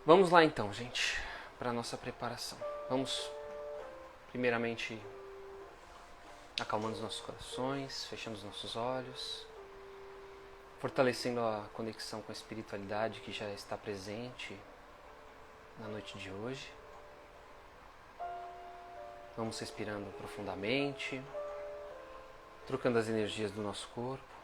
Vamos lá então, gente, para a nossa preparação. Vamos, primeiramente, acalmando os nossos corações, fechando os nossos olhos, fortalecendo a conexão com a espiritualidade que já está presente na noite de hoje. Vamos respirando profundamente, trocando as energias do nosso corpo.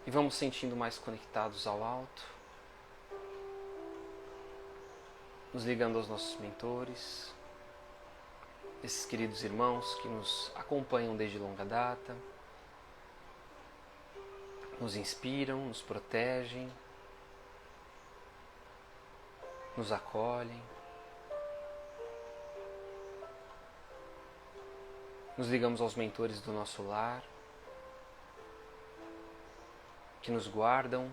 E vamos sentindo mais conectados ao alto, nos ligando aos nossos mentores, esses queridos irmãos que nos acompanham desde longa data, nos inspiram, nos protegem, nos acolhem. Nos ligamos aos mentores do nosso lar, que nos guardam,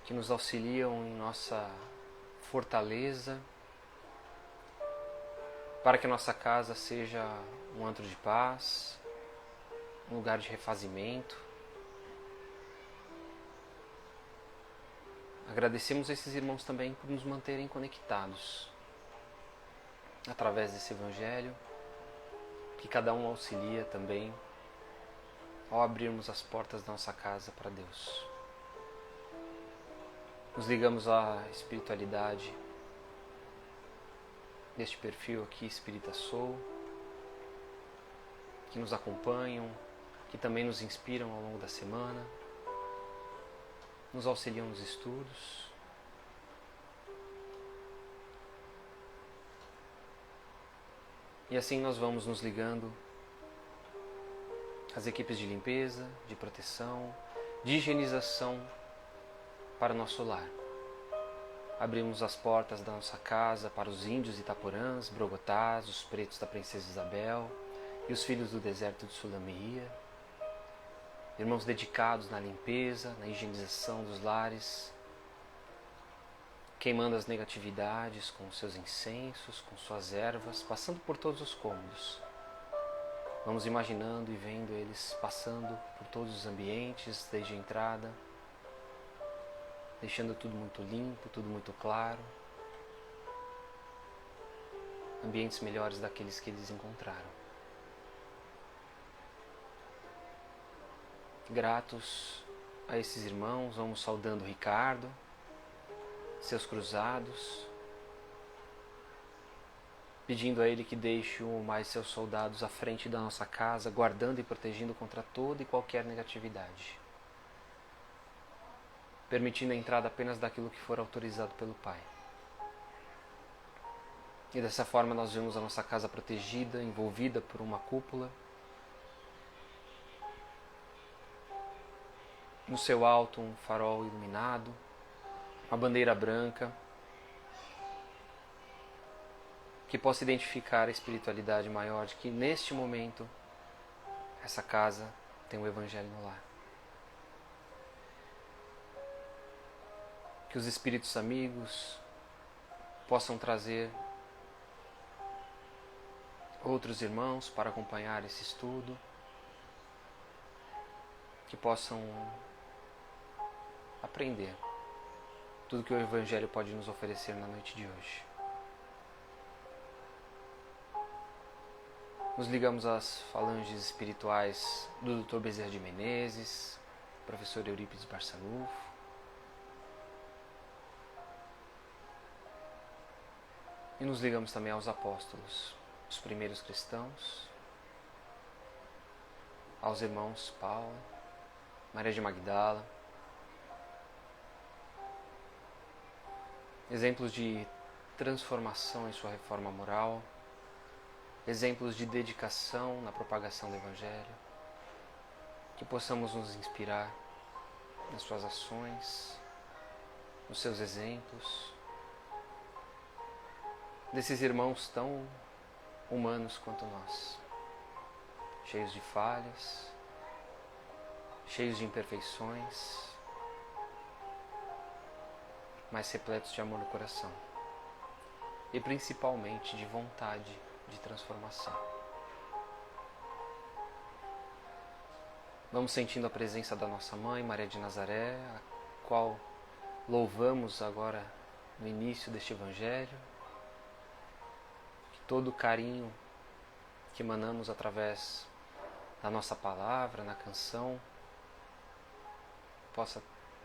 que nos auxiliam em nossa fortaleza, para que a nossa casa seja um antro de paz, um lugar de refazimento. Agradecemos a esses irmãos também por nos manterem conectados através desse Evangelho, que cada um auxilia também ao abrirmos as portas da nossa casa para Deus. Nos ligamos à espiritualidade deste perfil aqui, Espírita Soul, que nos acompanham, que também nos inspiram ao longo da semana, nos auxiliam nos estudos. E assim nós vamos nos ligando às equipes de limpeza, de proteção, de higienização para o nosso lar. Abrimos as portas da nossa casa para os índios itaporãs, brogotás, os pretos da Princesa Isabel e os filhos do deserto de Sulamia. Irmãos dedicados na limpeza, na higienização dos lares, queimando as negatividades com seus incensos, com suas ervas, passando por todos os cômodos. Vamos imaginando e vendo eles passando por todos os ambientes, desde a entrada, deixando tudo muito limpo, tudo muito claro. Ambientes melhores daqueles que eles encontraram. Gratos a esses irmãos, vamos saudando Ricardo, seus cruzados, pedindo a ele que deixe um ou mais seus soldados à frente da nossa casa, guardando e protegendo contra toda e qualquer negatividade, permitindo a entrada apenas daquilo que for autorizado pelo Pai. E dessa forma nós vemos a nossa casa protegida, envolvida por uma cúpula. No seu alto um farol iluminado, uma bandeira branca, que possa identificar a espiritualidade maior de que neste momento essa casa tem o Evangelho no lar. Que os espíritos amigos possam trazer outros irmãos para acompanhar esse estudo, que possam aprender tudo que o Evangelho pode nos oferecer na noite de hoje. Nos ligamos às falanges espirituais do Dr. Bezerra de Menezes, professor Eurípides Barçanufo, e nos ligamos também aos apóstolos, os primeiros cristãos, aos irmãos Paulo, Maria de Magdala, exemplos de transformação em sua reforma moral, exemplos de dedicação na propagação do Evangelho, que possamos nos inspirar nas suas ações, nos seus exemplos, desses irmãos tão humanos quanto nós, cheios de falhas, cheios de imperfeições, mas repletos de amor no coração e principalmente de vontade de transformação. Vamos sentindo a presença da nossa mãe, Maria de Nazaré, a qual louvamos agora no início deste Evangelho. Que todo o carinho que emanamos através da nossa palavra, na canção, possa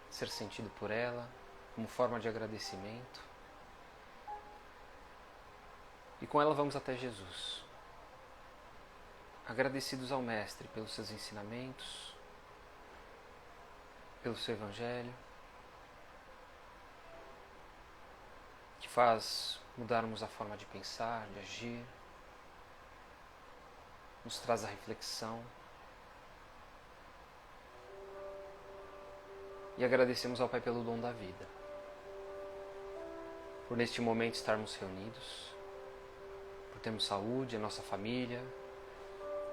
ser sentido por ela como forma de agradecimento. E com ela vamos até Jesus, agradecidos ao Mestre pelos seus ensinamentos, pelo seu Evangelho, que faz mudarmos a forma de pensar, de agir, nos traz a reflexão. E agradecemos ao Pai pelo dom da vida, por neste momento estarmos reunidos, por termos saúde, a nossa família,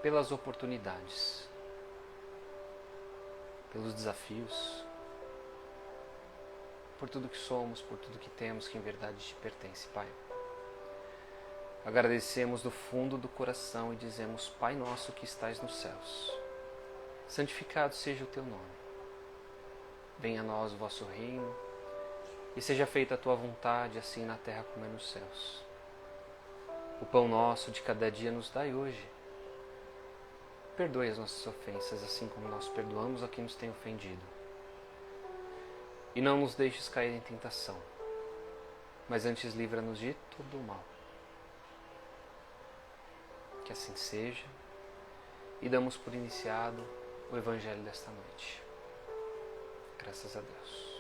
pelas oportunidades, pelos desafios, por tudo que somos, por tudo que temos que em verdade te pertence, Pai. Agradecemos do fundo do coração e dizemos: Pai nosso que estais nos céus, santificado seja o teu nome. Venha a nós o vosso reino e seja feita a tua vontade, assim na terra como é nos céus. O pão nosso de cada dia nos dai hoje. Perdoe as nossas ofensas, assim como nós perdoamos a quem nos tem ofendido. E não nos deixes cair em tentação, mas antes livra-nos de todo o mal. Que assim seja, e damos por iniciado o Evangelho desta noite. Graças a Deus.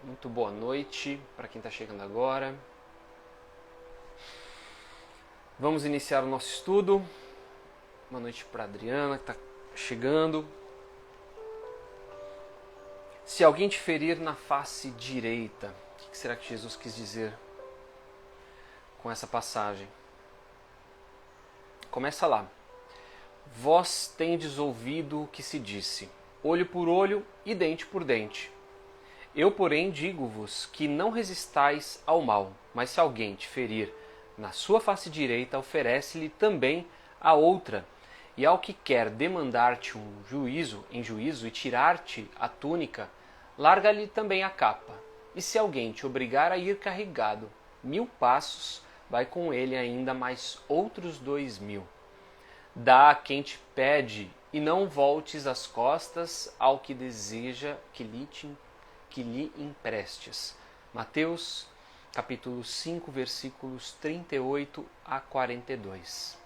Muito boa noite para quem está chegando agora. Vamos iniciar o nosso estudo. Boa noite para a Adriana que está chegando. Se alguém te ferir na face direita, o que será que Jesus quis dizer com essa passagem? Começa lá. Vós tendes ouvido o que se disse, olho por olho e dente por dente. Eu, porém, digo-vos que não resistais ao mal, mas se alguém te ferir na sua face direita, oferece-lhe também a outra. E ao que quer demandar-te em juízo e tirar-te a túnica, larga-lhe também a capa. E se alguém te obrigar a ir carregado 1000 passos, vai com ele ainda mais outros 2000. Dá a quem te pede, e não voltes as costas ao que deseja que lhe emprestes. Mateus, capítulo 5, versículos 38 a 42.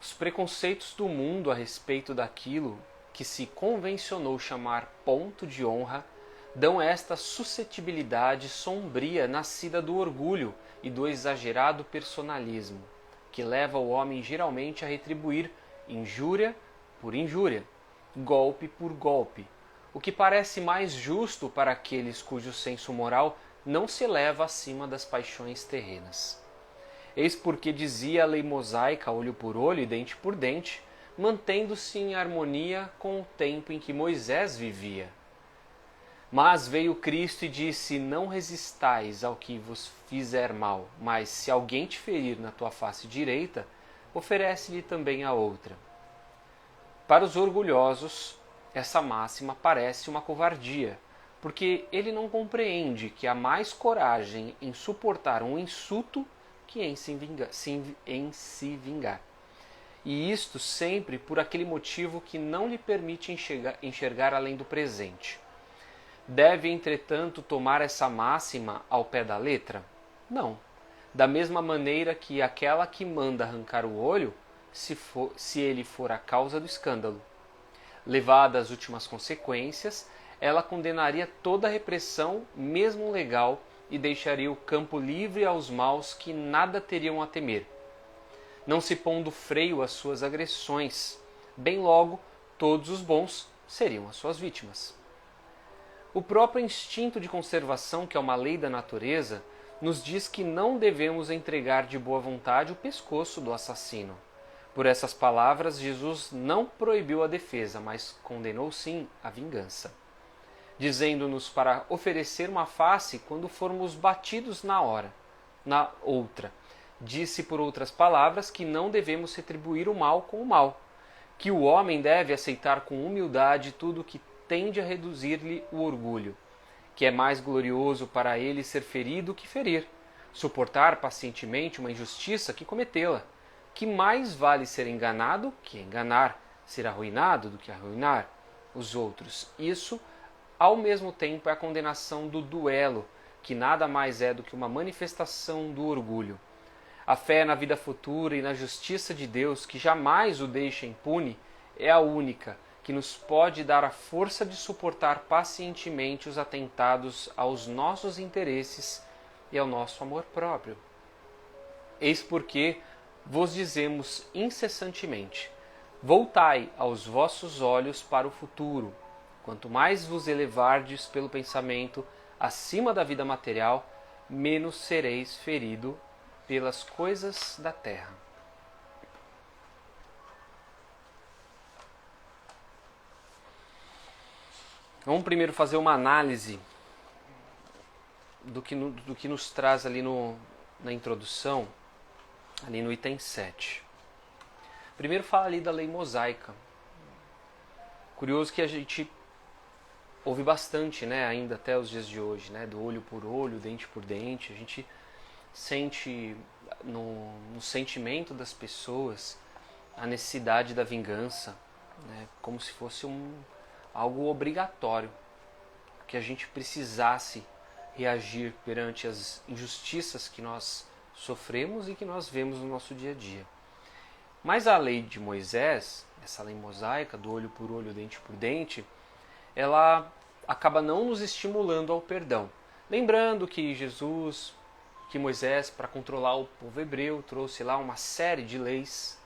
Os preconceitos do mundo a respeito daquilo que se convencionou chamar ponto de honra dão esta suscetibilidade sombria nascida do orgulho e do exagerado personalismo, que leva o homem geralmente a retribuir injúria por injúria, golpe por golpe, o que parece mais justo para aqueles cujo senso moral não se eleva acima das paixões terrenas. Eis porque dizia a lei mosaica olho por olho e dente por dente, mantendo-se em harmonia com o tempo em que Moisés vivia. Mas veio Cristo e disse: não resistais ao que vos fizer mal, mas se alguém te ferir na tua face direita, oferece-lhe também a outra. Para os orgulhosos, essa máxima parece uma covardia, porque ele não compreende que há mais coragem em suportar um insulto que em se vingar. E isto sempre por aquele motivo que não lhe permite enxergar além do presente. Deve, entretanto, tomar essa máxima ao pé da letra? Não. Da mesma maneira que aquela que manda arrancar o olho, se ele for a causa do escândalo. Levada às últimas consequências, ela condenaria toda a repressão, mesmo legal, e deixaria o campo livre aos maus que nada teriam a temer. Não se pondo freio às suas agressões, bem logo todos os bons seriam as suas vítimas. O próprio instinto de conservação, que é uma lei da natureza, nos diz que não devemos entregar de boa vontade o pescoço do assassino. Por essas palavras, Jesus não proibiu a defesa, mas condenou sim a vingança. dizendo-nos para oferecer uma face quando formos batidos na outra. Disse, por outras palavras, que não devemos retribuir o mal com o mal, que o homem deve aceitar com humildade tudo que tende a reduzir-lhe o orgulho, que é mais glorioso para ele ser ferido que ferir, suportar pacientemente uma injustiça que cometê-la, que mais vale ser enganado que enganar, ser arruinado do que arruinar os outros. Isso, ao mesmo tempo, é a condenação do duelo, que nada mais é do que uma manifestação do orgulho. A fé na vida futura e na justiça de Deus, que jamais o deixa impune, é a única que nos pode dar a força de suportar pacientemente os atentados aos nossos interesses e ao nosso amor próprio. Eis porque vos dizemos incessantemente: voltai aos vossos olhos para o futuro. Quanto mais vos elevardes pelo pensamento acima da vida material, menos sereis ferido pelas coisas da terra. Vamos primeiro fazer uma análise do que nos traz ali na introdução, ali no item 7. Primeiro fala ali da lei mosaica. Curioso que a gente ouve bastante, né, ainda até os dias de hoje, né, do olho por olho, dente por dente. A gente sente no sentimento das pessoas a necessidade da vingança, né, como se fosse algo obrigatório, que a gente precisasse reagir perante as injustiças que nós sofremos e que nós vemos no nosso dia a dia. Mas a lei de Moisés, essa lei mosaica do olho por olho, dente por dente, ela acaba não nos estimulando ao perdão. Lembrando que Moisés, para controlar o povo hebreu, trouxe lá uma série de leis,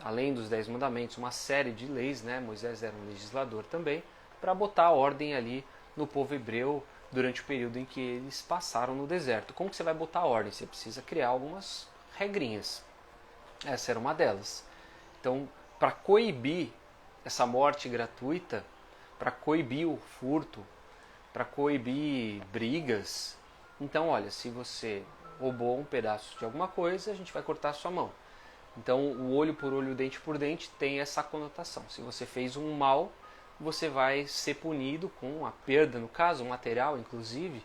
além dos 10 mandamentos, uma série de leis, né? Moisés era um legislador também, para botar ordem ali no povo hebreu durante o período em que eles passaram no deserto. Como que você vai botar ordem? Você precisa criar algumas regrinhas. Essa era uma delas. Então, para coibir essa morte gratuita, para coibir o furto, para coibir brigas, então, olha, se você roubou um pedaço de alguma coisa, a gente vai cortar a sua mão. Então, o olho por olho, dente por dente tem essa conotação. Se você fez um mal, você vai ser punido com a perda, no caso, material, inclusive,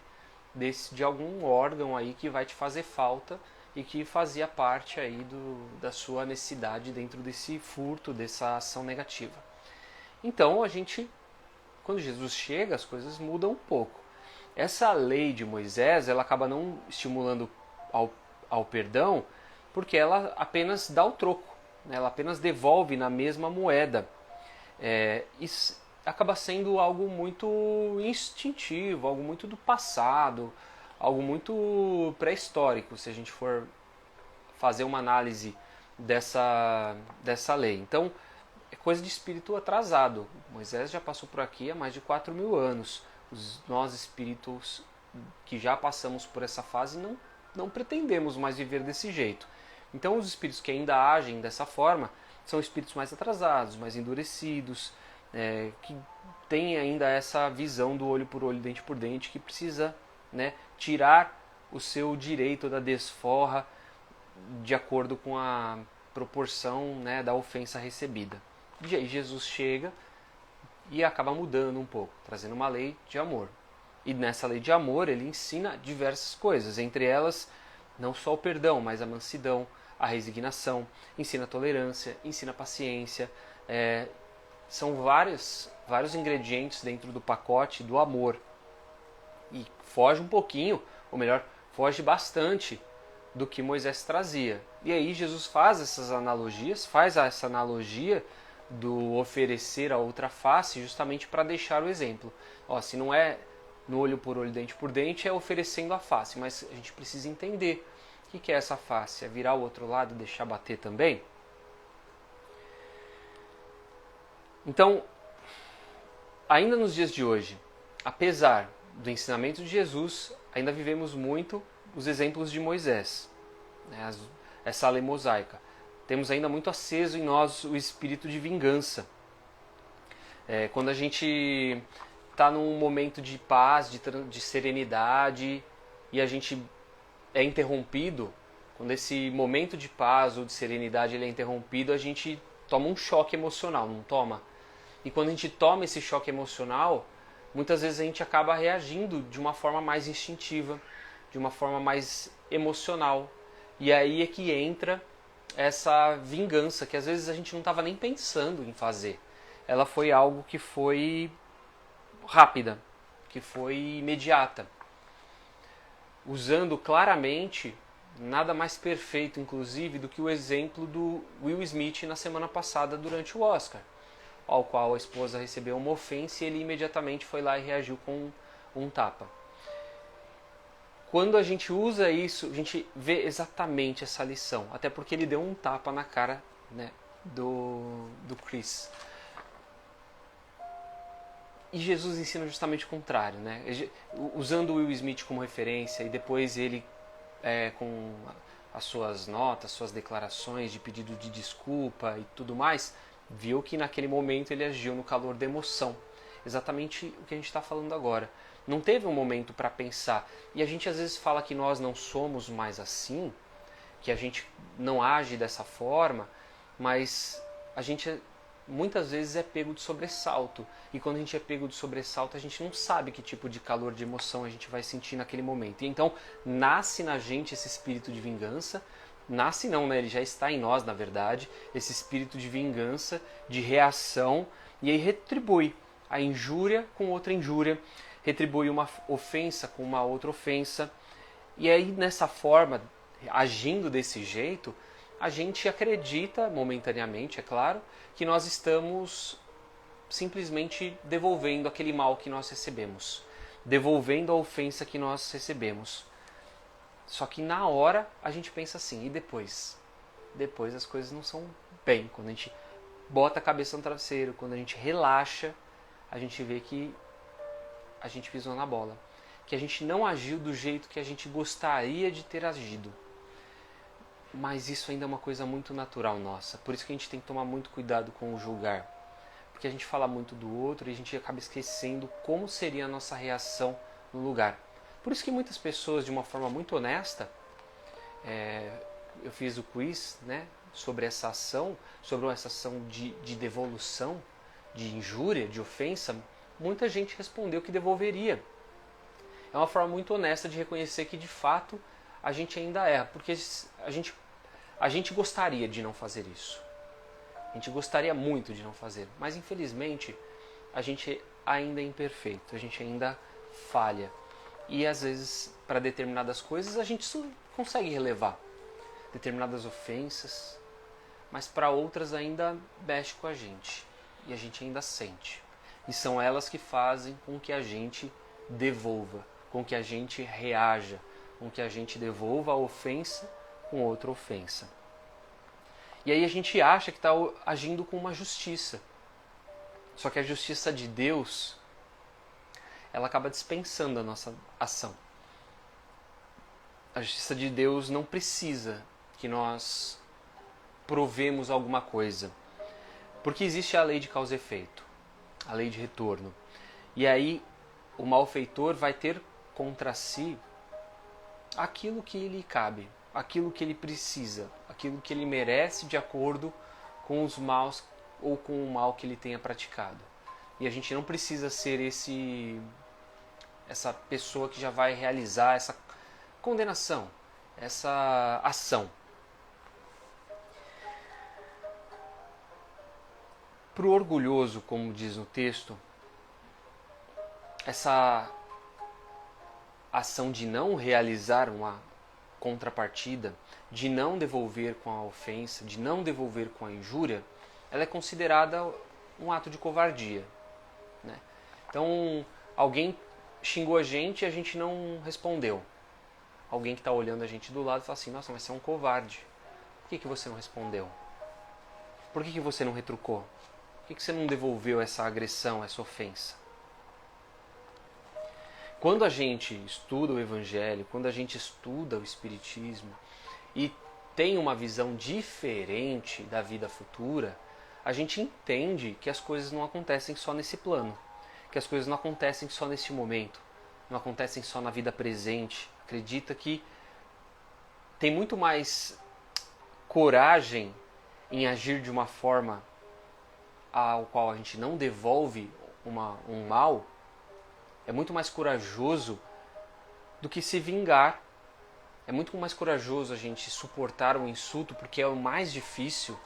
de algum órgão aí que vai te fazer falta e que fazia parte aí da sua necessidade dentro desse furto, dessa ação negativa. Então, quando Jesus chega, as coisas mudam um pouco. Essa lei de Moisés, ela acaba não estimulando ao perdão, porque ela apenas dá o troco, né? Ela apenas devolve na mesma moeda. Isso acaba sendo algo muito instintivo, algo muito do passado, algo muito pré-histórico, se a gente for fazer uma análise dessa lei. Então, é coisa de espírito atrasado. Moisés já passou por aqui há mais de 4.000 anos. Nós espíritos que já passamos por essa fase não pretendemos mais viver desse jeito. Então os espíritos que ainda agem dessa forma são espíritos mais atrasados, mais endurecidos, que têm ainda essa visão do olho por olho, dente por dente, que precisa, né, tirar o seu direito da desforra de acordo com a proporção, né, da ofensa recebida. E aí Jesus chega e acaba mudando um pouco, trazendo uma lei de amor. E nessa lei de amor ele ensina diversas coisas, entre elas não só o perdão, mas a mansidão, a resignação, ensina a tolerância, ensina a paciência. São vários ingredientes dentro do pacote do amor. E foge um pouquinho, ou melhor, foge bastante do que Moisés trazia. E aí Jesus faz essa analogia do oferecer a outra face justamente para deixar o exemplo. Se não é no olho por olho, dente por dente, é oferecendo a face, mas a gente precisa entender o que é essa face. É virar o outro lado e deixar bater também? Então, ainda nos dias de hoje, apesar do ensinamento de Jesus, ainda vivemos muito os exemplos de Moisés, né? Essa lei mosaica. Temos ainda muito aceso em nós o espírito de vingança. Quando a gente está num momento de paz, de serenidade, e a gente é interrompido, quando esse momento de paz ou de serenidade ele é interrompido, a gente toma um choque emocional, não toma? E quando a gente toma esse choque emocional, muitas vezes a gente acaba reagindo de uma forma mais instintiva, de uma forma mais emocional. E aí é que entra essa vingança, que às vezes a gente não estava nem pensando em fazer. Ela foi algo que foi rápida, que foi imediata. Usando claramente, nada mais perfeito, inclusive, do que o exemplo do Will Smith na semana passada durante o Oscar, ao qual a esposa recebeu uma ofensa e ele imediatamente foi lá e reagiu com um tapa. Quando a gente usa isso, a gente vê exatamente essa lição, até porque ele deu um tapa na cara, né, do Chris. E Jesus ensina justamente o contrário, né? Usando o Will Smith como referência e depois ele com as suas notas, suas declarações de pedido de desculpa e tudo mais, viu que naquele momento ele agiu no calor da emoção. Exatamente o que a gente está falando agora. Não teve um momento para pensar. E a gente às vezes fala que nós não somos mais assim, que a gente não age dessa forma, mas a gente muitas vezes é pego de sobressalto. E quando a gente é pego de sobressalto, a gente não sabe que tipo de calor, de emoção a gente vai sentir naquele momento. E então nasce na gente esse espírito de vingança. Nasce não, né? Ele já está em nós, na verdade. Esse espírito de vingança, de reação. E aí retribui a injúria com outra injúria. Retribui uma ofensa com uma outra ofensa. E aí nessa forma, agindo desse jeito, a gente acredita, momentaneamente, é claro, que nós estamos simplesmente devolvendo aquele mal que nós recebemos, devolvendo a ofensa que nós recebemos. Só que na hora a gente pensa assim, e depois? Depois as coisas não são bem. Quando a gente bota a cabeça no travesseiro, quando a gente relaxa, a gente vê que a gente pisou na bola. Que a gente não agiu do jeito que a gente gostaria de ter agido. Mas isso ainda é uma coisa muito natural nossa. Por isso que a gente tem que tomar muito cuidado com o julgar. Porque a gente fala muito do outro e a gente acaba esquecendo como seria a nossa reação no lugar. Por isso que muitas pessoas, de uma forma muito honesta, eu fiz o quiz, né, sobre essa ação de devolução, de injúria, de ofensa. Muita gente respondeu que devolveria. É uma forma muito honesta de reconhecer que de fato a gente ainda erra, porque a gente gostaria de não fazer isso. A gente gostaria muito de não fazer, mas infelizmente a gente ainda é imperfeito, a gente ainda falha. E às vezes, para determinadas coisas, a gente consegue relevar determinadas ofensas, mas para outras ainda mexe com a gente e a gente ainda sente. E são elas que fazem com que a gente devolva, com que a gente reaja, com que a gente devolva a ofensa com outra ofensa. E aí a gente acha que está agindo com uma justiça. Só que a justiça de Deus, ela acaba dispensando a nossa ação. A justiça de Deus não precisa que nós provemos alguma coisa. Porque existe a lei de causa e efeito, a lei de retorno. E aí o malfeitor vai ter contra si aquilo que lhe cabe, aquilo que ele precisa, aquilo que ele merece de acordo com os maus ou com o mal que ele tenha praticado. E a gente não precisa ser essa pessoa que já vai realizar essa condenação, essa ação. Para o orgulhoso, como diz no texto, essa ação de não realizar uma contrapartida, de não devolver com a ofensa, de não devolver com a injúria, ela é considerada um ato de covardia, né? Então, alguém xingou a gente e a gente não respondeu. Alguém que está olhando a gente do lado fala assim, nossa, mas você é um covarde. Por que você não respondeu? Por que você não retrucou? Por que você não devolveu essa agressão, essa ofensa? Quando a gente estuda o Evangelho, quando a gente estuda o Espiritismo e tem uma visão diferente da vida futura, a gente entende que as coisas não acontecem só nesse plano. que as coisas não acontecem só nesse momento, não acontecem só na vida presente. Acredita que tem muito mais coragem em agir de uma forma ao qual a gente não devolve um mal, é muito mais corajoso do que se vingar. É muito mais corajoso a gente suportar um insulto, porque é o mais difícil,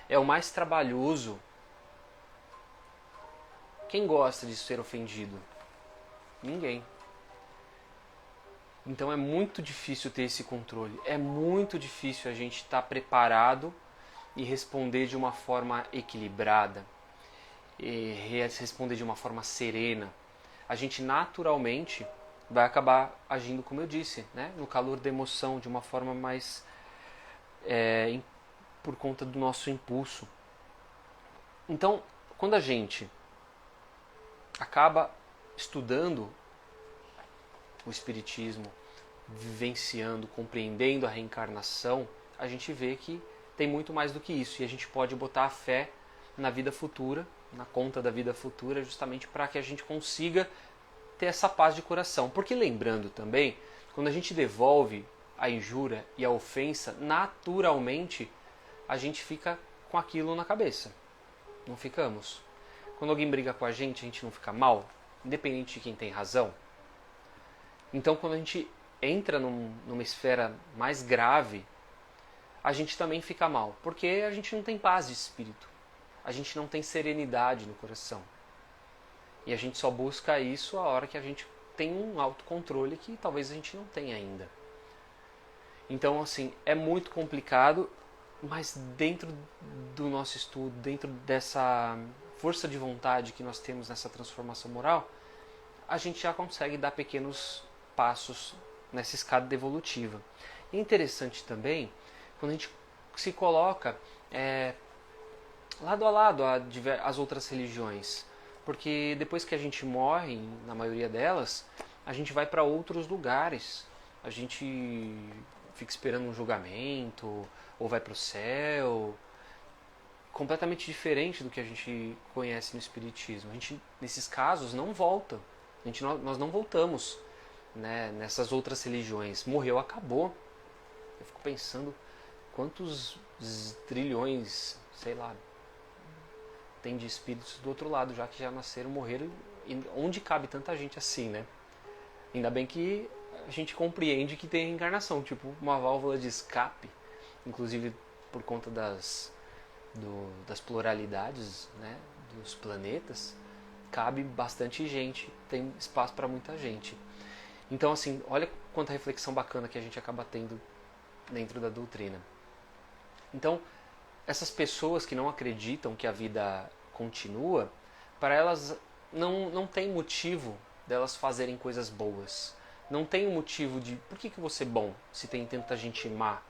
é o mais trabalhoso. Quem gosta de ser ofendido? Ninguém. Então é muito difícil ter esse controle. É muito difícil a gente estar preparado e responder de uma forma equilibrada, e responder de uma forma serena. A gente naturalmente vai acabar agindo, como eu disse, né? No calor da emoção, de uma forma mais por conta do nosso impulso. Então, quando a gente acaba estudando o Espiritismo, vivenciando, compreendendo a reencarnação, a gente vê que tem muito mais do que isso. E a gente pode botar a fé na vida futura, na conta da vida futura, justamente para que a gente consiga ter essa paz de coração. Porque lembrando também, quando a gente devolve a injúria e a ofensa, naturalmente a gente fica com aquilo na cabeça. Não ficamos? Quando alguém briga com a gente não fica mal, independente de quem tem razão. Então quando a gente entra numa esfera mais grave, a gente também fica mal, porque a gente não tem paz de espírito, a gente não tem serenidade no coração. E a gente só busca isso a hora que a gente tem um autocontrole que talvez a gente não tenha ainda. Então, assim, é muito complicado, mas dentro do nosso estudo, dentro dessa força de vontade que nós temos nessa transformação moral, a gente já consegue dar pequenos passos nessa escada evolutiva. E é interessante também quando a gente se coloca lado a lado às outras religiões, porque depois que a gente morre, na maioria delas, a gente vai para outros lugares, a gente fica esperando um julgamento, ou vai para o céu, completamente diferente do que a gente conhece no Espiritismo. A gente, nesses casos, não volta, nós não voltamos, né, nessas outras religiões. Morreu, acabou. Eu fico pensando quantos trilhões, sei lá, tem de espíritos do outro lado, já que já nasceram, morreram, e onde cabe tanta gente assim, né? Ainda bem que a gente compreende que tem reencarnação, tipo uma válvula de escape, inclusive por conta das pluralidades, né, dos planetas, cabe bastante gente, tem espaço para muita gente. Então, assim, olha quanta reflexão bacana que a gente acaba tendo dentro da doutrina. Então, essas pessoas que não acreditam que a vida continua, para elas não tem motivo delas fazerem coisas boas. Não tem um motivo de por que você é bom se tem tanta gente má.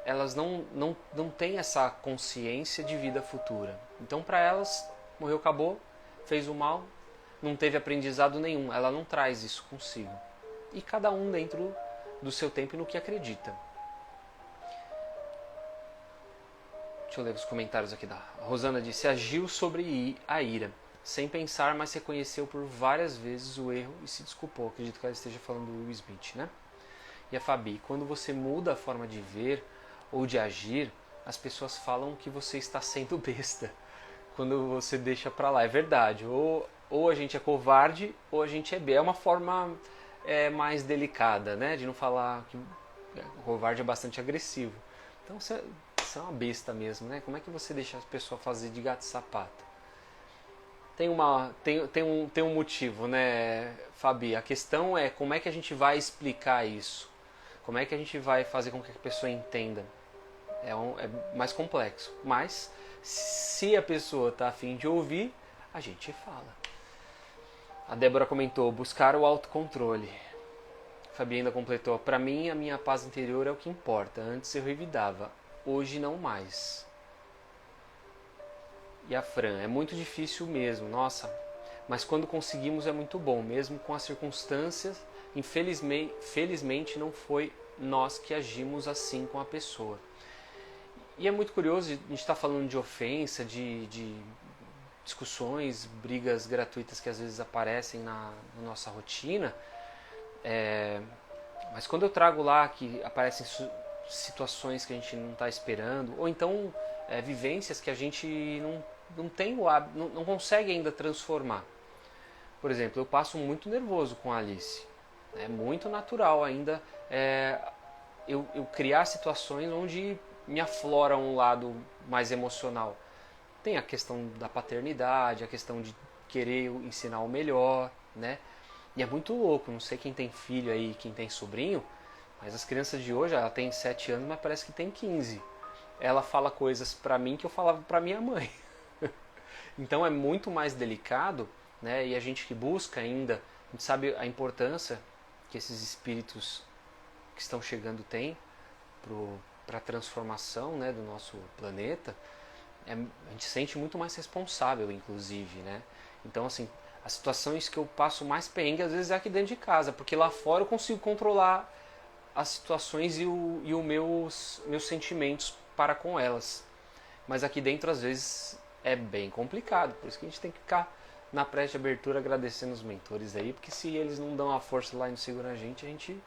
Elas não têm essa consciência de vida futura. Então, para elas, morreu, acabou, fez o mal, não teve aprendizado nenhum. Ela não traz isso consigo. E cada um dentro do seu tempo e no que acredita. Deixa eu ler os comentários aqui da Rosana. Disse: agiu sobre a ira, sem pensar, mas reconheceu por várias vezes o erro e se desculpou. Acredito que ela esteja falando do Will Smith, né? E a Fabi: quando você muda a forma de ver ou de agir, as pessoas falam que você está sendo besta. Quando você deixa pra lá, é verdade. Ou a gente é covarde ou a gente é besta. É uma forma mais delicada, né? De não falar que o covarde é bastante agressivo. Então você é uma besta mesmo, né? Como é que você deixa a pessoa fazer de gato e sapato? Tem um motivo, né, Fabi? A questão é como é que a gente vai explicar isso? Como é que a gente vai fazer com que a pessoa entenda? É mais complexo. Mas, se a pessoa está a fim de ouvir, a gente fala. A Débora comentou: buscar o autocontrole. A Fabi ainda completou: para mim, a minha paz interior é o que importa. Antes eu revidava, hoje não mais. E a Fran: é muito difícil mesmo, nossa, mas quando conseguimos é muito bom, mesmo com as circunstâncias. Felizmente não foi nós que agimos assim com a pessoa. E é muito curioso, a gente está falando de ofensa, de discussões, brigas gratuitas que às vezes aparecem na nossa rotina, mas quando eu trago lá que aparecem situações que a gente não está esperando, ou então vivências que a gente não tem o hábito, não consegue ainda transformar. Por exemplo, eu passo muito nervoso com a Alice. É muito natural ainda eu criar situações onde me aflora um lado mais emocional. Tem a questão da paternidade, a questão de querer ensinar o melhor, né? E é muito louco, não sei quem tem filho aí, quem tem sobrinho, mas as crianças de hoje, ela tem 7 anos, mas parece que tem 15. Ela fala coisas pra mim que eu falava pra minha mãe. Então é muito mais delicado, né? E a gente que busca ainda, a gente sabe a importância que esses espíritos que estão chegando têm para a transformação, né, do nosso planeta. A gente se sente muito mais responsável, inclusive, né? Então, assim, as situações que eu passo mais perrengue às vezes é aqui dentro de casa, porque lá fora eu consigo controlar as situações e os meus sentimentos para com elas. Mas aqui dentro às vezes é bem complicado, por isso que a gente tem que ficar na pré abertura agradecendo os mentores aí, porque se eles não dão a força lá e não seguram a gente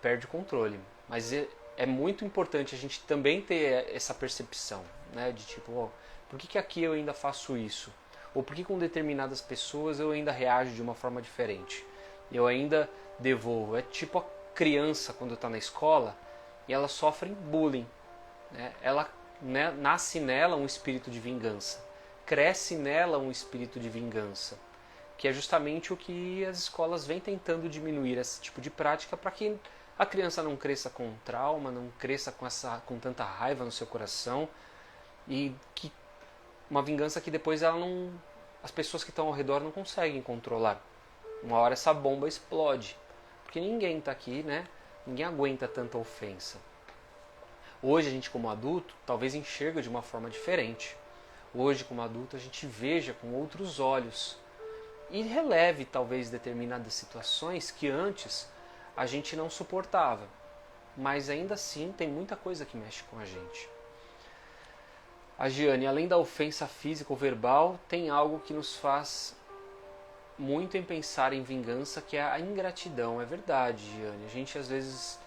perde o controle. Mas é muito importante a gente também ter essa percepção, né, de tipo, ó, por que aqui eu ainda faço isso? Ou por que com determinadas pessoas eu ainda reajo de uma forma diferente? Eu ainda devolvo. É tipo a criança quando está na escola e ela sofre bullying, né? Ela, né, nasce nela um espírito de vingança, cresce nela um espírito de vingança, que é justamente o que as escolas vêm tentando diminuir esse tipo de prática para que a criança não cresça com trauma, não cresça com tanta raiva no seu coração, e que uma vingança que depois as pessoas que estão ao redor não conseguem controlar. Uma hora essa bomba explode, porque ninguém está aqui, né? Ninguém aguenta tanta ofensa. Hoje a gente como adulto talvez enxerga de uma forma diferente. Hoje como adulto a gente veja com outros olhos e releve talvez determinadas situações que antes a gente não suportava. Mas ainda assim tem muita coisa que mexe com a gente. A Giane, além da ofensa física ou verbal, tem algo que nos faz muito em pensar em vingança, que é a ingratidão. É verdade, Giane. A gente às vezes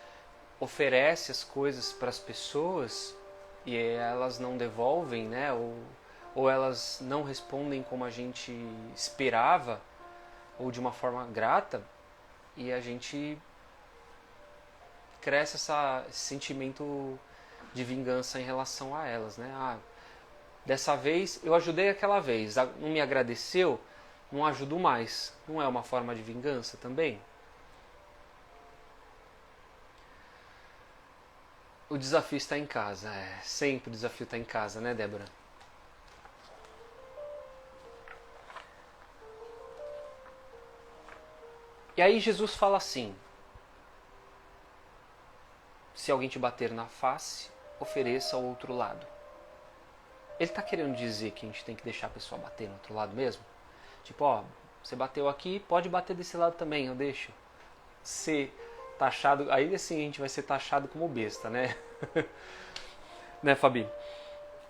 oferece as coisas para as pessoas e elas não devolvem, né? Ou elas não respondem como a gente esperava, ou de uma forma grata, e a gente cresce esse sentimento de vingança em relação a elas, né? Ah, dessa vez eu ajudei aquela vez, não me agradeceu, não ajudo mais. Não é uma forma de vingança também? O desafio está em casa. Sempre o desafio está em casa, né, Débora? E aí Jesus fala assim: se alguém te bater na face, ofereça ao outro lado. Ele está querendo dizer que a gente tem que deixar a pessoa bater no outro lado mesmo? Tipo, ó, você bateu aqui, pode bater desse lado também, eu deixo. Ser taxado, aí assim a gente vai ser taxado como besta, né? Né, Fabi?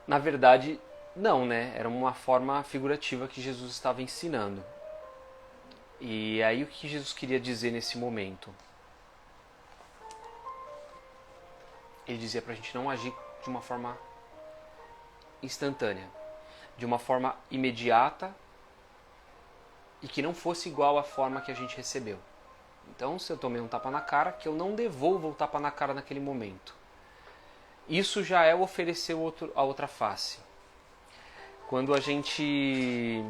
Na verdade, não, né? Era uma forma figurativa que Jesus estava ensinando. E aí o que Jesus queria dizer nesse momento? Ele dizia pra gente não agir de uma forma instantânea, de uma forma imediata e que não fosse igual à forma que a gente recebeu. Então, se eu tomei um tapa na cara, que eu não devolva o tapa na cara naquele momento. Isso já é oferecer a outra face. Quando a gente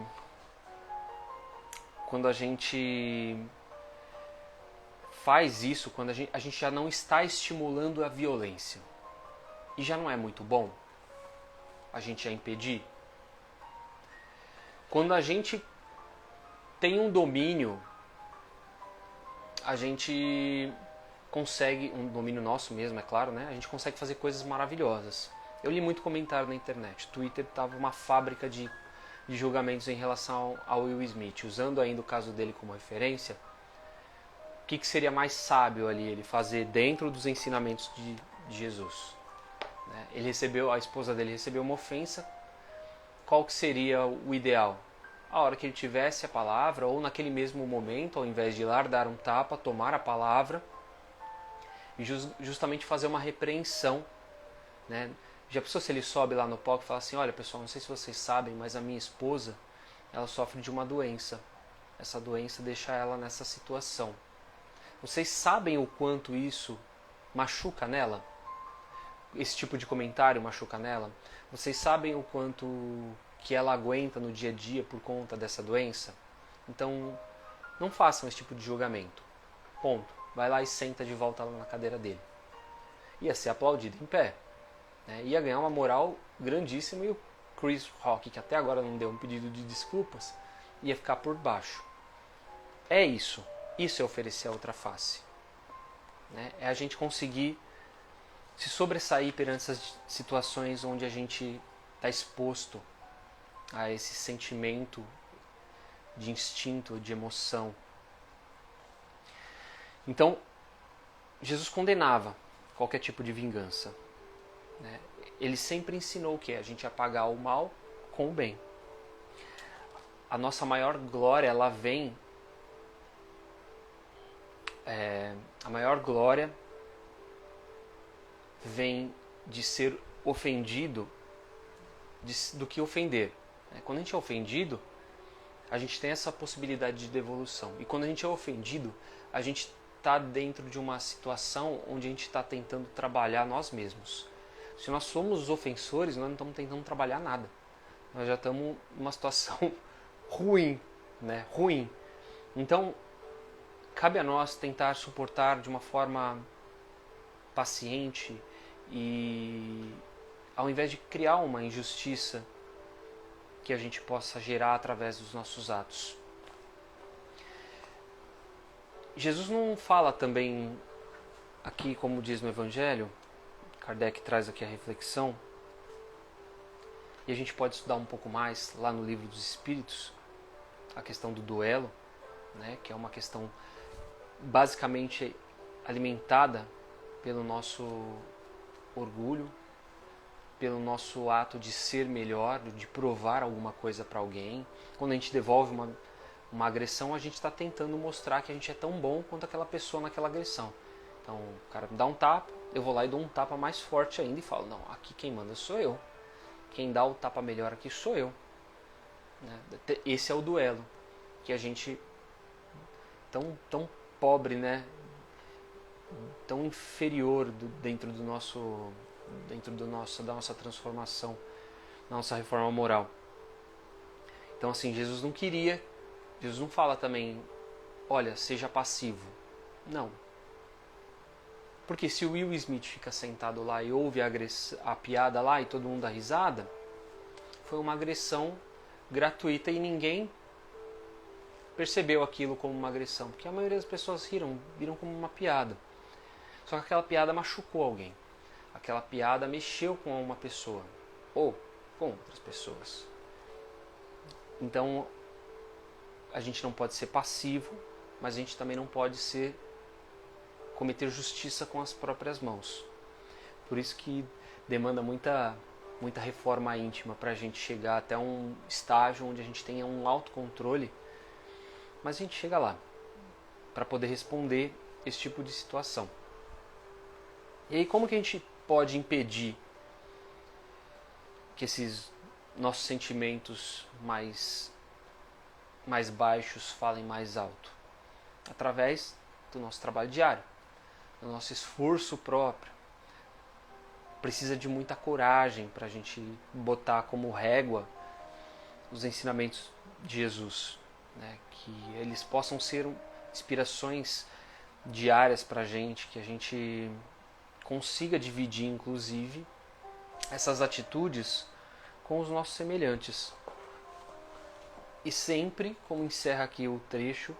faz isso, quando a gente já não está estimulando a violência. E já não é muito bom a gente já impedir. Quando a gente tem um domínio, a gente consegue, um domínio nosso mesmo, é claro, né? A gente consegue fazer coisas maravilhosas. Eu li muito comentário na internet. Twitter estava uma fábrica de julgamentos em relação ao Will Smith. Usando ainda o caso dele como referência, o que seria mais sábio ali ele fazer dentro dos ensinamentos de Jesus? A esposa dele recebeu uma ofensa. qual que seria o ideal? A hora que ele tivesse a palavra, ou naquele mesmo momento, ao invés de ir lá dar um tapa, tomar a palavra e justamente fazer uma repreensão, né? Já pensou se ele sobe lá no palco e fala assim: olha pessoal, não sei se vocês sabem, mas a minha esposa, ela sofre de uma doença. Essa doença deixa ela nessa situação. Vocês sabem o quanto isso machuca nela? Esse tipo de comentário machuca nela? Vocês sabem o quanto que ela aguenta no dia a dia por conta dessa doença? Então, não façam esse tipo de julgamento. Ponto. Vai lá e senta de volta lá na cadeira dele. Ia ser aplaudido em pé. Né? Ia ganhar uma moral grandíssima e o Chris Rock, que até agora não deu um pedido de desculpas, ia ficar por baixo. É isso. Isso é oferecer a outra face. Né? É a gente conseguir se sobressair perante essas situações onde a gente está exposto a esse sentimento de instinto, de emoção. Então, Jesus condenava qualquer tipo de vingança. Né? Ele sempre ensinou que a gente ia pagar o mal com o bem. A nossa maior glória, ela vem... a maior glória vem de ser ofendido do que ofender. Quando a gente é ofendido, a gente tem essa possibilidade de devolução. E quando a gente é ofendido, a gente está dentro de uma situação onde a gente está tentando trabalhar nós mesmos. Se nós somos os ofensores, nós não estamos tentando trabalhar nada. Nós já estamos numa situação ruim, né? Ruim. Então, cabe a nós tentar suportar de uma forma paciente e, ao invés de criar uma injustiça, que a gente possa gerar através dos nossos atos. Jesus não fala também, aqui como diz no Evangelho, Kardec traz aqui a reflexão, e a gente pode estudar um pouco mais lá no Livro dos Espíritos, a questão do duelo, né, que é uma questão basicamente alimentada pelo nosso orgulho, pelo nosso ato de ser melhor, de provar alguma coisa para alguém. Quando a gente devolve uma agressão, a gente está tentando mostrar que a gente é tão bom quanto aquela pessoa naquela agressão. Então, o cara me dá um tapa, eu vou lá e dou um tapa mais forte ainda e falo: não, aqui quem manda sou eu. Quem dá o tapa melhor aqui sou eu. Esse é o duelo que a gente, tão pobre, né? Tão inferior dentro da nossa transformação, da nossa reforma moral. Então, assim, Jesus não fala também, olha, seja passivo. Não. Porque se o Will Smith fica sentado lá e ouve a piada lá e todo mundo dá risada, foi uma agressão gratuita e ninguém percebeu aquilo como uma agressão. Porque a maioria das pessoas viram como uma piada. Só que aquela piada machucou alguém. Aquela piada mexeu com uma pessoa. Ou com outras pessoas. Então, a gente não pode ser passivo, mas a gente também não pode cometer justiça com as próprias mãos. Por isso que demanda muita reforma íntima para a gente chegar até um estágio onde a gente tenha um autocontrole, mas a gente chega lá para poder responder esse tipo de situação. E aí, como que a gente pode impedir que esses nossos sentimentos mais baixos falem mais alto? Através do nosso trabalho diário, do nosso esforço próprio. Precisa de muita coragem para a gente botar como régua os ensinamentos de Jesus, né? Que eles possam ser inspirações diárias para a gente, que a gente consiga dividir, inclusive, essas atitudes com os nossos semelhantes. E sempre, como encerra aqui o trecho,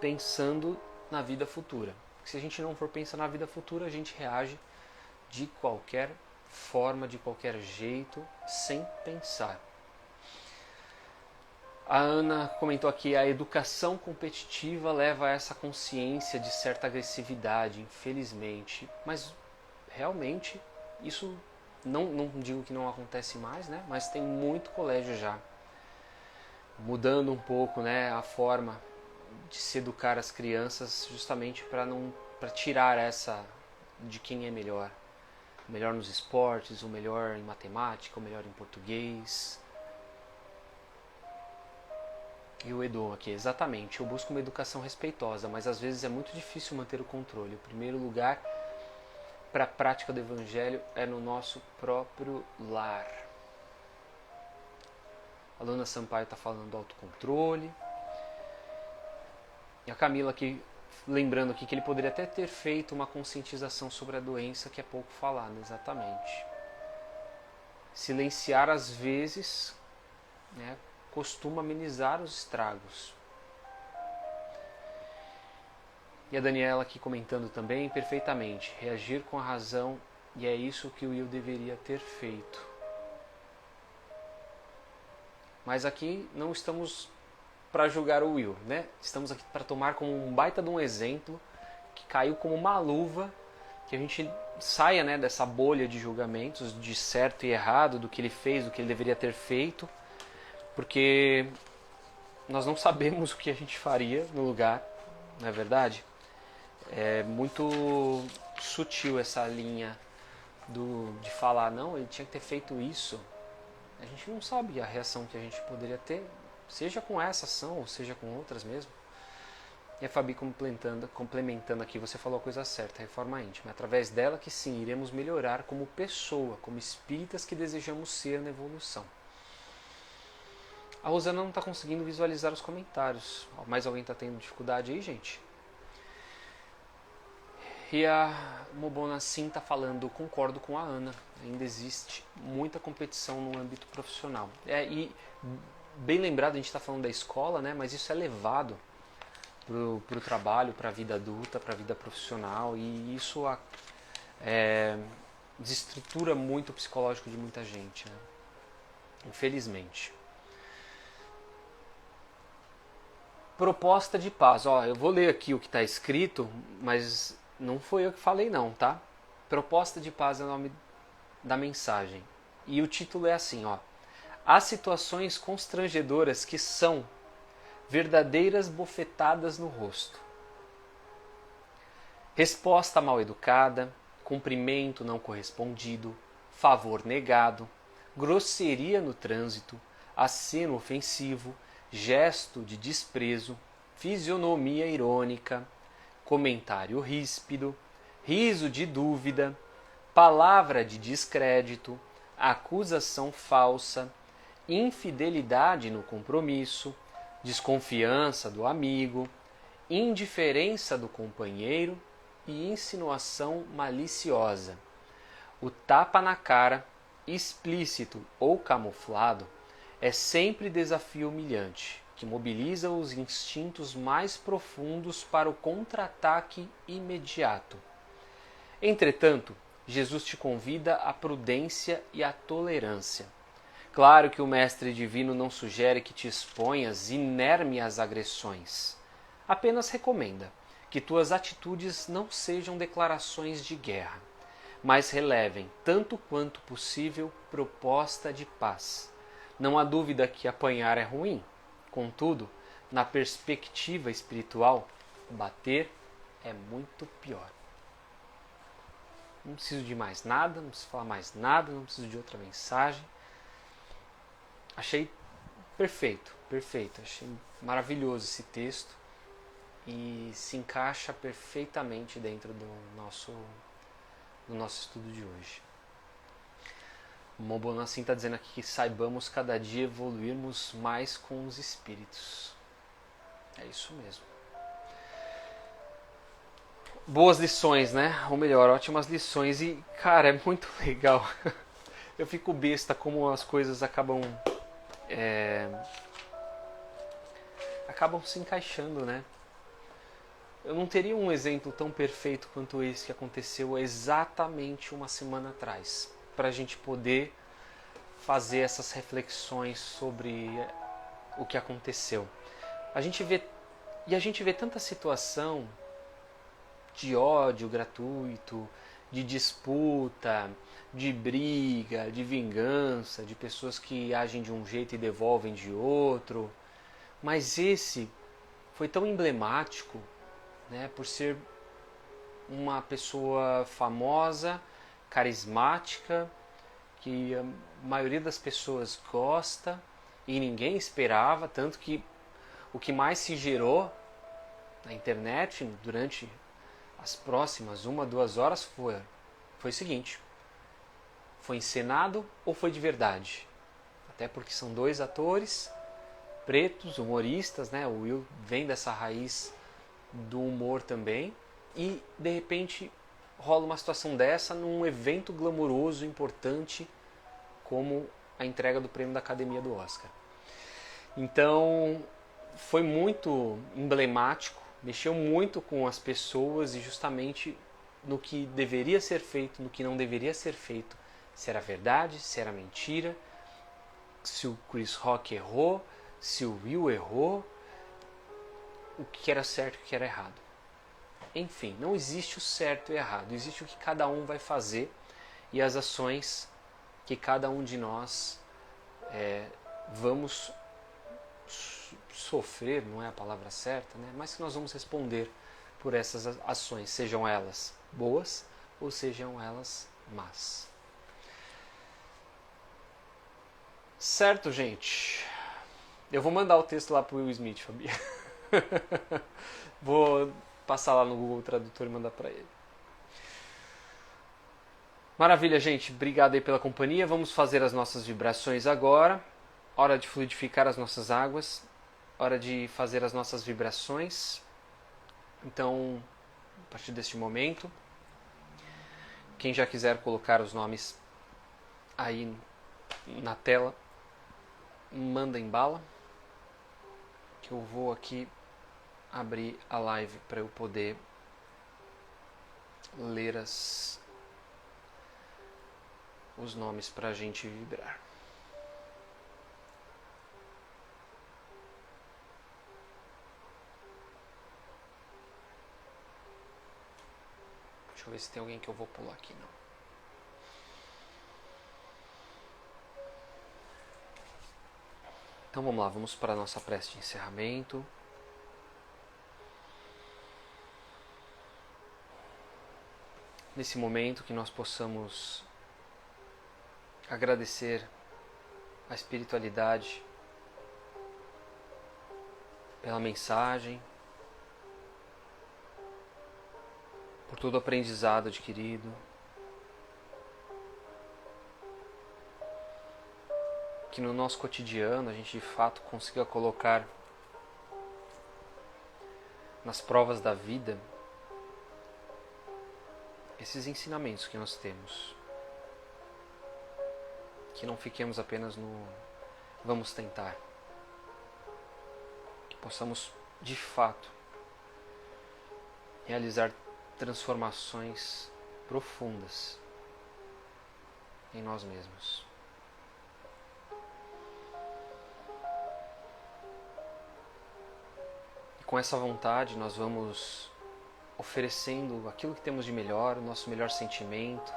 pensando na vida futura. Se a gente não for pensar na vida futura, a gente reage de qualquer forma, de qualquer jeito, sem pensar. A Ana comentou aqui: a educação competitiva leva a essa consciência de certa agressividade, infelizmente. Mas realmente isso Não digo que não acontece mais, né? Mas tem muito colégio já mudando um pouco, né, a forma de se educar as crianças, justamente para tirar essa de quem é melhor. O melhor nos esportes, o melhor em matemática, o melhor em português. E o Edu aqui, exatamente, eu busco uma educação respeitosa, mas às vezes é muito difícil manter o controle. O primeiro lugar para a prática do Evangelho é no nosso próprio lar. A Luna Sampaio está falando do autocontrole. E a Camila aqui, lembrando aqui que ele poderia até ter feito uma conscientização sobre a doença, que é pouco falada, exatamente. Silenciar às vezes, né, costuma amenizar os estragos. E a Daniela aqui comentando também, perfeitamente, reagir com a razão, e é isso que o Will deveria ter feito. Mas aqui não estamos para julgar o Will, né? Estamos aqui para tomar como um baita de um exemplo, que caiu como uma luva, que a gente saia, né, dessa bolha de julgamentos, de certo e errado, do que ele fez, do que ele deveria ter feito, porque nós não sabemos o que a gente faria no lugar, não é verdade? É muito sutil essa linha de falar, não, ele tinha que ter feito isso. A gente não sabe a reação que a gente poderia ter, seja com essa ação ou seja com outras mesmo. E a Fabi complementando aqui, você falou a coisa certa, a reforma íntima. É através dela que sim, iremos melhorar como pessoa, como espíritas que desejamos ser na evolução. A Rosana não está conseguindo visualizar os comentários. Mais alguém está tendo dificuldade aí, gente? E a Mobona sim está falando, concordo com a Ana, ainda existe muita competição no âmbito profissional. E bem lembrado, a gente está falando da escola, né, mas isso é levado para o trabalho, para a vida adulta, para a vida profissional, e isso desestrutura muito o psicológico de muita gente, né? Infelizmente. Proposta de paz. Ó, eu vou ler aqui o que está escrito, mas não foi eu que falei não, tá? Proposta de paz é o nome da mensagem. E o título é assim, ó. Há situações constrangedoras que são verdadeiras bofetadas no rosto. Resposta mal educada, cumprimento não correspondido, favor negado, grosseria no trânsito, aceno ofensivo, gesto de desprezo, fisionomia irônica, comentário ríspido, riso de dúvida, palavra de descrédito, acusação falsa, infidelidade no compromisso, desconfiança do amigo, indiferença do companheiro e insinuação maliciosa. O tapa na cara, explícito ou camuflado, é sempre desafio humilhante, que mobiliza os instintos mais profundos para o contra-ataque imediato. Entretanto, Jesus te convida à prudência e à tolerância. Claro que o Mestre Divino não sugere que te exponhas inerme às agressões. Apenas recomenda que tuas atitudes não sejam declarações de guerra, mas relevem, tanto quanto possível, proposta de paz. Não há dúvida que apanhar é ruim. Contudo, na perspectiva espiritual, bater é muito pior. Não preciso de mais nada, não preciso falar mais nada, não preciso de outra mensagem. Achei perfeito, perfeito. Achei maravilhoso esse texto e se encaixa perfeitamente dentro do nosso estudo de hoje. O Mobonassim está dizendo aqui que saibamos cada dia evoluirmos mais com os espíritos. É isso mesmo. Boas lições, né? Ou melhor, ótimas lições. E, cara, é muito legal. Eu fico besta como as coisas acabam se encaixando, né? Eu não teria um exemplo tão perfeito quanto esse que aconteceu exatamente uma semana atrás, para a gente poder fazer essas reflexões sobre o que aconteceu. A gente vê tanta situação de ódio gratuito, de disputa, de briga, de vingança, de pessoas que agem de um jeito e devolvem de outro. Mas esse foi tão emblemático, né, por ser uma pessoa famosa, carismática, que a maioria das pessoas gosta e ninguém esperava, tanto que o que mais se gerou na internet durante as próximas 1, 2 horas foi o seguinte: foi encenado ou foi de verdade? Até porque são dois atores pretos, humoristas, né? O Will vem dessa raiz do humor também, e de repente rola uma situação dessa num evento glamouroso, importante, como a entrega do prêmio da Academia do Oscar. Então foi muito emblemático, mexeu muito com as pessoas e justamente no que deveria ser feito, no que não deveria ser feito, se era verdade, se era mentira, se o Chris Rock errou, se o Will errou, o que era certo e o que era errado. Enfim, não existe o certo e o errado, existe o que cada um vai fazer e as ações que cada um de nós vamos sofrer, não é a palavra certa, né? Mas que nós vamos responder por essas ações, sejam elas boas ou sejam elas más. Certo, gente? Eu vou mandar o texto lá pro Will Smith, Fabi. Vou passar lá no Google Tradutor e mandar para ele. Maravilha, gente. Obrigado aí pela companhia. Vamos fazer as nossas vibrações agora. Hora de fluidificar as nossas águas. Hora de fazer as nossas vibrações. Então, a partir deste momento, quem já quiser colocar os nomes aí na tela, manda em bala, que eu vou aqui abrir a live para eu poder ler os nomes para a gente vibrar. Deixa eu ver se tem alguém que eu vou pular aqui, não. Então vamos lá, vamos para a nossa prece de encerramento. Nesse momento que nós possamos agradecer a espiritualidade pela mensagem, por todo o aprendizado adquirido, que no nosso cotidiano a gente de fato consiga colocar nas provas da vida esses ensinamentos que nós temos. Que não fiquemos apenas no vamos tentar. Que possamos de fato realizar transformações profundas em nós mesmos. E com essa vontade nós vamos oferecendo aquilo que temos de melhor, o nosso melhor sentimento,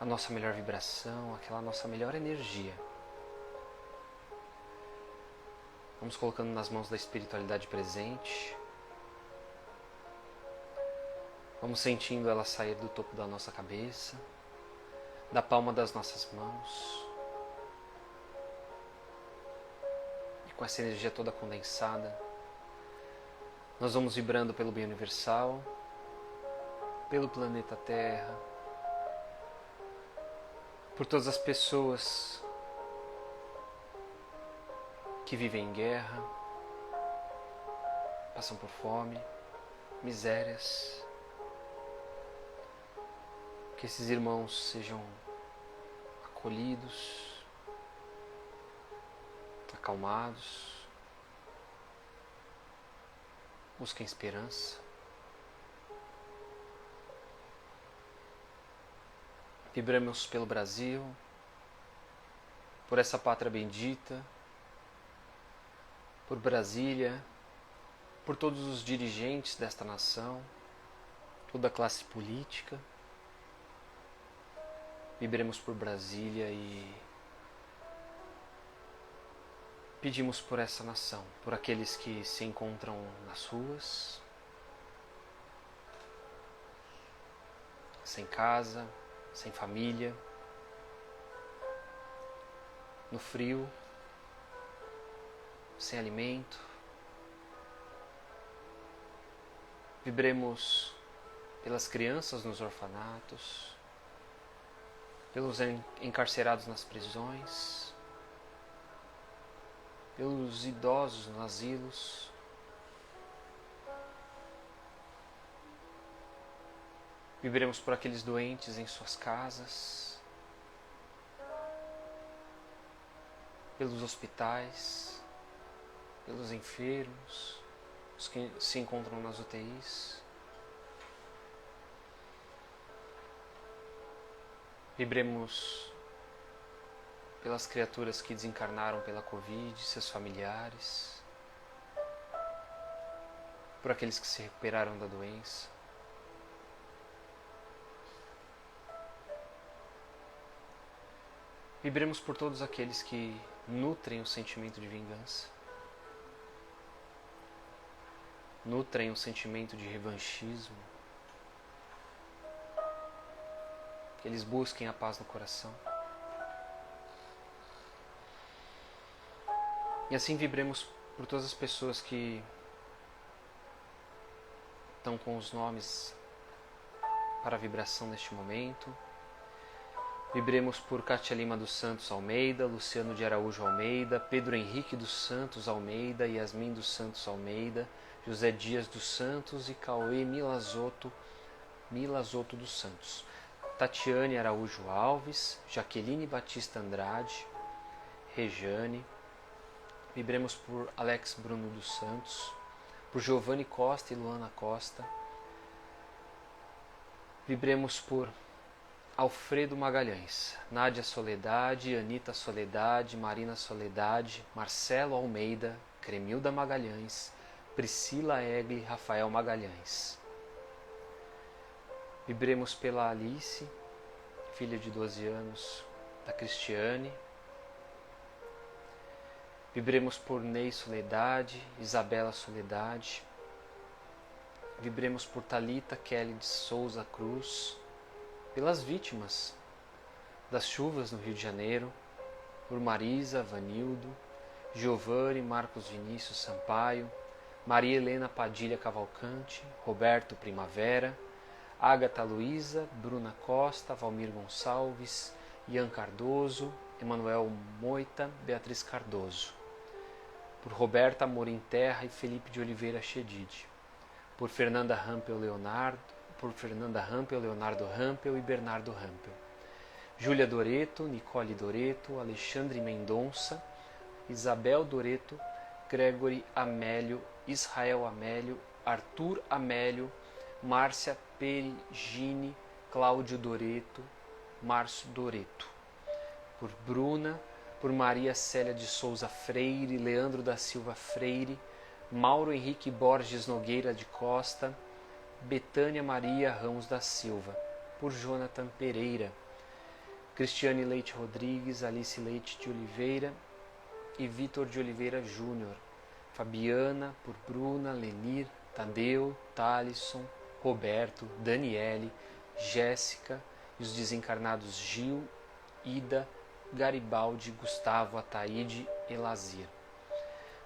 a nossa melhor vibração, aquela nossa melhor energia. Vamos colocando nas mãos da espiritualidade presente. Vamos sentindo ela sair do topo da nossa cabeça, da palma das nossas mãos. E com essa energia toda condensada, nós vamos vibrando pelo bem universal, pelo planeta Terra, por todas as pessoas que vivem em guerra, passam por fome, misérias. Que esses irmãos sejam acolhidos, acalmados, busquem esperança. Vibramos pelo Brasil, por essa pátria bendita, por Brasília, por todos os dirigentes desta nação, toda a classe política. Vibremos por Brasília e pedimos por essa nação, por aqueles que se encontram nas ruas, sem casa, sem família, no frio, sem alimento. Vibremos pelas crianças nos orfanatos, pelos encarcerados nas prisões, pelos idosos nos asilos, vibremos por aqueles doentes em suas casas, pelos hospitais, pelos enfermos, os que se encontram nas UTIs. Vibremos pelas criaturas que desencarnaram pela Covid, seus familiares, por aqueles que se recuperaram da doença. Vibremos por todos aqueles que nutrem o sentimento de vingança, nutrem o sentimento de revanchismo, que eles busquem a paz no coração. E assim vibremos por todas as pessoas que estão com os nomes para a vibração neste momento. Vibremos por Cátia Lima dos Santos Almeida, Luciano de Araújo Almeida, Pedro Henrique dos Santos Almeida, Yasmin dos Santos Almeida, José Dias dos Santos e Cauê Milazotto dos Santos. Tatiane Araújo Alves, Jaqueline Batista Andrade, Rejane. Vibremos por Alex Bruno dos Santos, por Giovanni Costa e Luana Costa. Vibremos por Alfredo Magalhães, Nádia Soledade, Anita Soledade, Marina Soledade, Marcelo Almeida, Cremilda Magalhães, Priscila Egli, Rafael Magalhães. Vibremos pela Alice, filha de 12 anos da Cristiane. Vibremos por Ney Soledade, Isabela Soledade. Vibremos por Thalita Kelly de Souza Cruz, pelas vítimas das chuvas no Rio de Janeiro, por Marisa, Vanildo, Giovanni Marcos Vinícius Sampaio, Maria Helena Padilha Cavalcante, Roberto Primavera, Ágata Luiza, Bruna Costa, Valmir Gonçalves, Ian Cardoso, Emanuel Moita, Beatriz Cardoso, por Roberta Amorim Terra e Felipe de Oliveira Chedid, por Fernanda Rampel Leonardo, Leonardo Rampel e Bernardo Rampel, Júlia Doreto, Nicole Doreto, Alexandre Mendonça, Isabel Doreto, Gregory Amélio, Israel Amélio, Arthur Amélio, Márcia Perigine, Cláudio Doreto, Márcio Doreto, por Bruna, por Maria Célia de Souza Freire, Leandro da Silva Freire, Mauro Henrique Borges Nogueira de Costa, Betânia Maria Ramos da Silva, por Jonathan Pereira, Cristiane Leite Rodrigues, Alice Leite de Oliveira e Vitor de Oliveira Júnior, Fabiana, por Bruna, Lenir, Tadeu, Thalisson, Roberto, Daniele, Jéssica e os desencarnados Gil, Ida, Garibaldi, Gustavo, Ataíde e Lazir.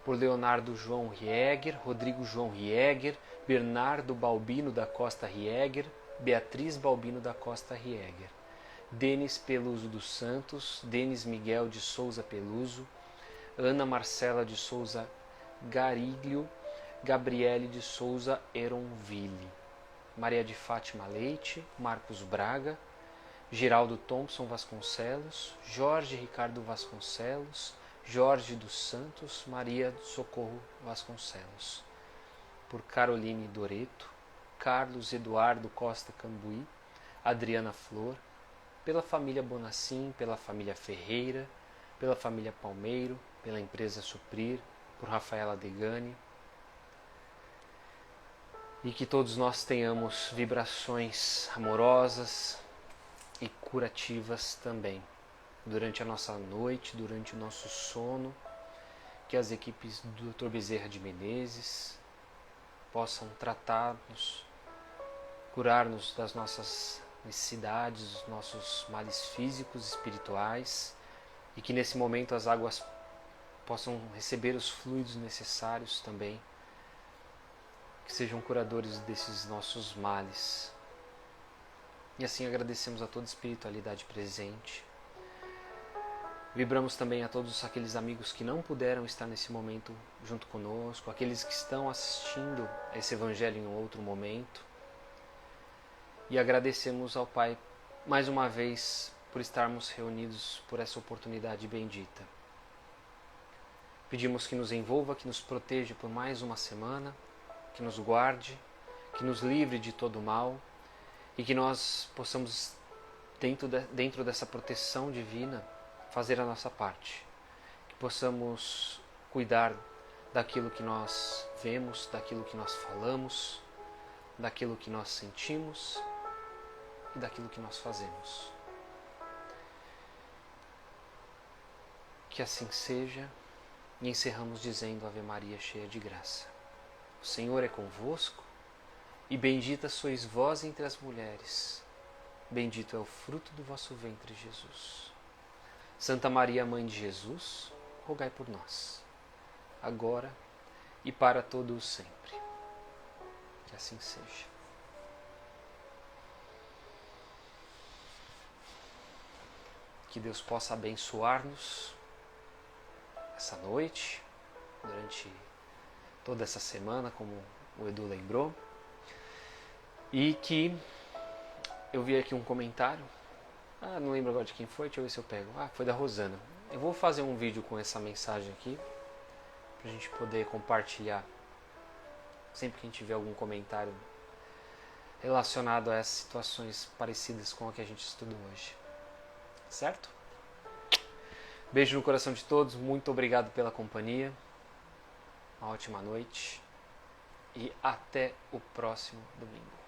Por Leonardo João Rieger, Rodrigo João Rieger, Bernardo Balbino da Costa Rieger, Beatriz Balbino da Costa Rieger, Denis Peluso dos Santos, Denis Miguel de Souza Peluso, Ana Marcela de Souza Gariglio, Gabriele de Souza Eronville, Maria de Fátima Leite, Marcos Braga, Geraldo Thompson Vasconcelos, Jorge Ricardo Vasconcelos, Jorge dos Santos, Maria do Socorro Vasconcelos, por Caroline Doreto, Carlos Eduardo Costa Cambuí, Adriana Flor, pela família Bonacim, pela família Ferreira, pela família Palmeiro, pela empresa Suprir, por Rafaela Degani, e que todos nós tenhamos vibrações amorosas, e curativas também. Durante a nossa noite, durante o nosso sono, que as equipes do Dr. Bezerra de Menezes possam tratar-nos, curar-nos das nossas necessidades, dos nossos males físicos e espirituais, e que nesse momento as águas possam receber os fluidos necessários também, que sejam curadores desses nossos males. E assim agradecemos a toda a espiritualidade presente. Vibramos também a todos aqueles amigos que não puderam estar nesse momento junto conosco, aqueles que estão assistindo esse Evangelho em outro momento. E agradecemos ao Pai mais uma vez por estarmos reunidos por essa oportunidade bendita. Pedimos que nos envolva, que nos proteja por mais uma semana, que nos guarde, que nos livre de todo mal e que nós possamos, dentro dessa proteção divina, fazer a nossa parte. Que possamos cuidar daquilo que nós vemos, daquilo que nós falamos, daquilo que nós sentimos e daquilo que nós fazemos. Que assim seja, e encerramos dizendo Ave Maria, cheia de graça. O Senhor é convosco, e bendita sois vós entre as mulheres. Bendito é o fruto do vosso ventre, Jesus. Santa Maria, Mãe de Jesus, rogai por nós, agora e para todo o sempre. Que assim seja. Que Deus possa abençoar-nos essa noite, durante toda essa semana, como o Edu lembrou. E que eu vi aqui um comentário, não lembro agora de quem foi, deixa eu ver se eu pego. Foi da Rosana. Eu vou fazer um vídeo com essa mensagem aqui, pra gente poder compartilhar sempre que a gente tiver algum comentário relacionado a essas situações parecidas com a que a gente estudou hoje. Certo? Beijo no coração de todos, muito obrigado pela companhia, uma ótima noite e até o próximo domingo.